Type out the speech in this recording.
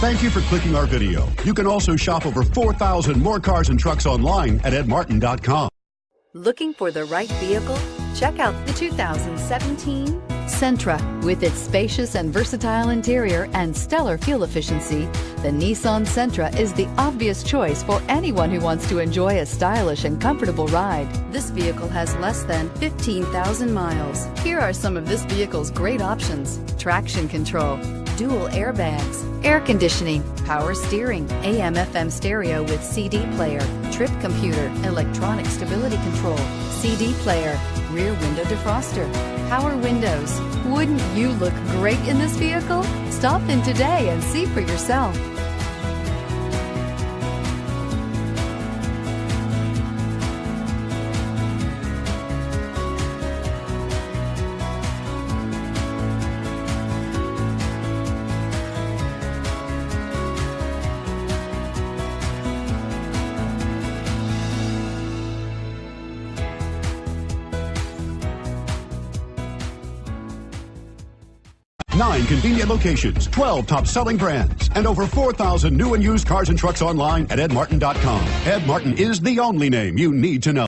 Thank you for clicking our video. You can also shop over 4,000 more cars and trucks online at edmartin.com. Looking for the right vehicle? Check out the 2017 Sentra. With its spacious and versatile interior and stellar fuel efficiency, the Nissan Sentra is the obvious choice for anyone who wants to enjoy a stylish and comfortable ride. This vehicle has less than 15,000 miles. Here are some of this vehicle's great options: traction control, dual airbags, air conditioning, power steering, AM/FM stereo with CD player, trip computer, electronic stability control, CD player, rear window defroster, power windows. Wouldn't you look great in this vehicle? Stop in today and see for yourself. Nine convenient locations, 12 top-selling brands, and over 4,000 new and used cars and trucks online at edmartin.com. Ed Martin is the only name you need to know.